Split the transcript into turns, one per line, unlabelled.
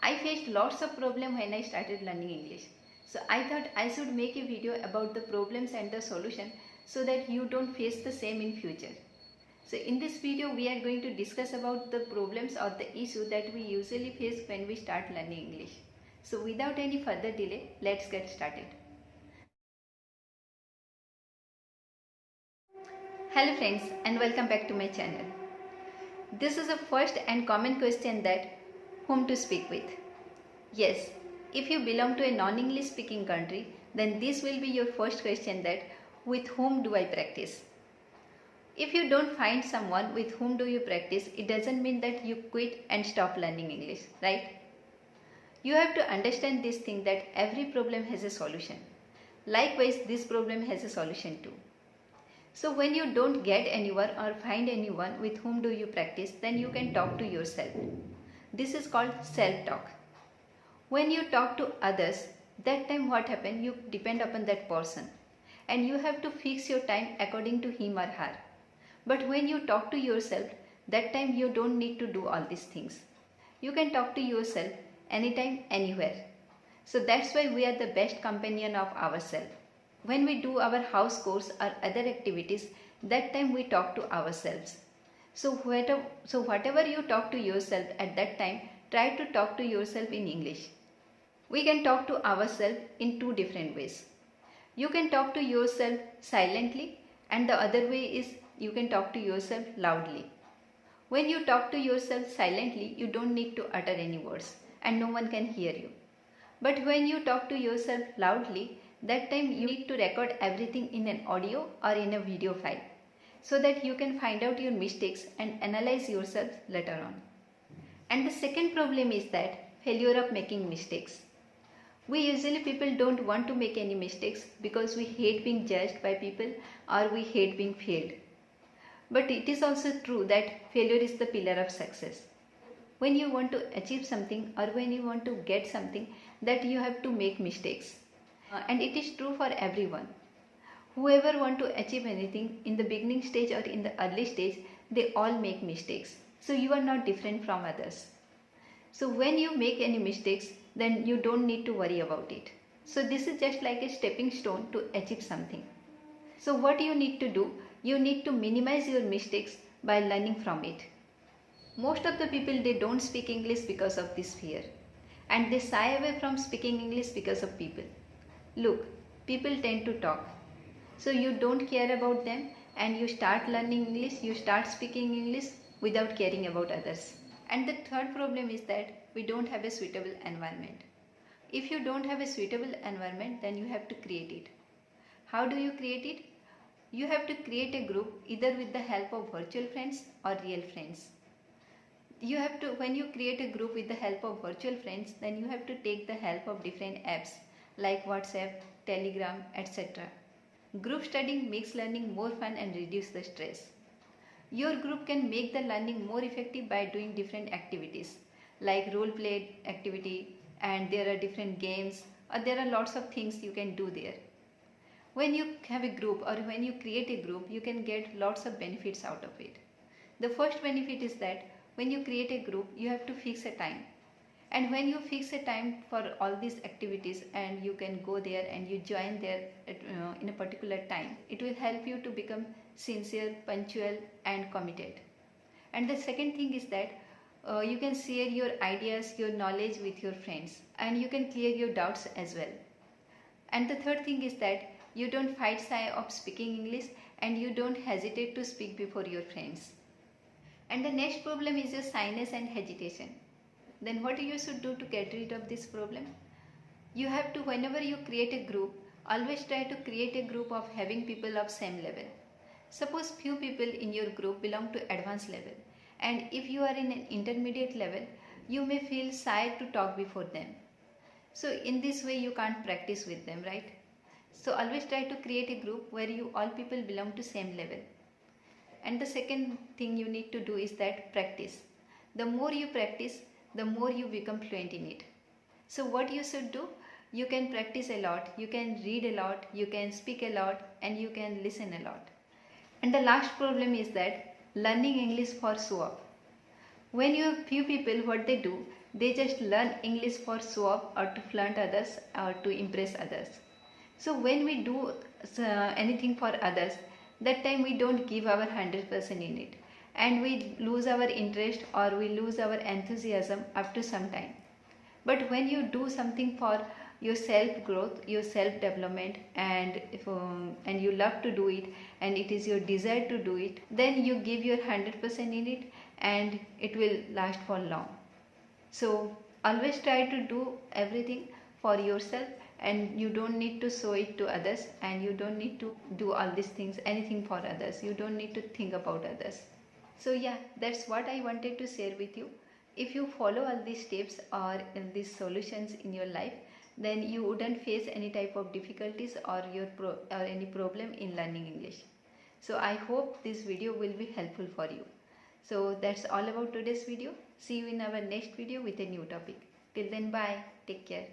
I faced lots of problems when I started learning English. So I thought I should make a video about the problems and the solution so that you don't face the same in future. So in this video we are going to discuss about the problems or the issue that we usually face when we start learning English. So without any further delay, let's get started. Hello friends and welcome back to my channel. This is the first and common question that whom to speak with. Yes, if you belong to a non-English speaking country, then this will be your first question, that with whom do I practice? If you don't find someone with whom do you practice, it doesn't mean that you quit and stop learning English, right? You have to understand this thing that every problem has a solution. Likewise, this problem has a solution too. So when you don't get anyone or find anyone with whom do you practice, then you can talk to yourself. This is called self-talk. When you talk to others, that time what happens? You depend upon that person and you have to fix your time according to him or her. But when you talk to yourself, that time you don't need to do all these things. You can talk to yourself anytime, anywhere. So that's why we are the best companion of ourselves. When we do our house chores or other activities, that time we talk to ourselves. So whatever you talk to yourself at that time, try to talk to yourself in English. We can talk to ourselves in two different ways. You can talk to yourself silently, and the other way is you can talk to yourself loudly. When you talk to yourself silently, you don't need to utter any words and no one can hear you. But when you talk to yourself loudly, that time you need to record everything in an audio or in a video file so that you can find out your mistakes and analyze yourself later on. And the second problem is that failure of making mistakes. We usually people don't want to make any mistakes because we hate being judged by people or we hate being failed. But it is also true that failure is the pillar of success. When you want to achieve something or when you want to get something, that you have to make mistakes. And it is true for everyone. Whoever want to achieve anything in the beginning stage or in the early stage, they all make mistakes. So you are not different from others. So when you make any mistakes, then you don't need to worry about it. So this is just like a stepping stone to achieve something. So what you need to do, you need to minimize your mistakes by learning from it. Most of the people, they don't speak English because of this fear. And they shy away from speaking English because of people. Look, people tend to talk. So you don't care about them and you start learning English, you start speaking English without caring about others. And the third problem is that we don't have a suitable environment. If you don't have a suitable environment, then you have to create it. How do you create it? You have to create a group either with the help of virtual friends or real friends. When you create a group with the help of virtual friends, then you have to take the help of different apps like WhatsApp, Telegram, etc. Group studying makes learning more fun and reduce the stress. Your group can make the learning more effective by doing different activities like role play activity, and there are different games, or there are lots of things you can do there. When you have a group or when you create a group, you can get lots of benefits out of it. The first benefit is that when you create a group, you have to fix a time. And when you fix a time for all these activities and you can go there and you join there in a particular time, it will help you to become sincere, punctual and committed. And the second thing is that you can share your ideas, your knowledge with your friends, and you can clear your doubts as well. And the third thing is that you don't fight shy of speaking English and you don't hesitate to speak before your friends. And the next problem is your shyness and hesitation. Then what you should do to get rid of this problem? You have to, whenever you create a group, always try to create a group of having people of same level. Suppose few people in your group belong to advanced level, and if you are in an intermediate level, you may feel shy to talk before them. So in this way you can't practice with them, right? So always try to create a group where you all people belong to same level. And the second thing you need to do is that practice. The more you practice, the more you become fluent in it. So what you should do? You can practice a lot, you can read a lot, you can speak a lot, and you can listen a lot. And the last problem is that learning English for show off. When you have few people, what they do, They just learn English for show off or to flaunt others or to impress others. So when we do anything for others, that time we don't give our 100% in it, and we lose our interest or we lose our enthusiasm after some time. But when you do something for your self growth, your self development, and and you love to do it, and it is your desire to do it, then you give your 100% in it, and it will last for long. So always try to do everything for yourself, and you don't need to show it to others, and you don't need to do all these things, anything for others. You don't need to think about others. So yeah, that's what I wanted to share with you. If you follow all these steps or these solutions in your life, then you wouldn't face any type of difficulties or or any problem in learning English. So I hope this video will be helpful for you. So that's all about today's video. See you in our next video with a new topic. Till then, bye. Take care.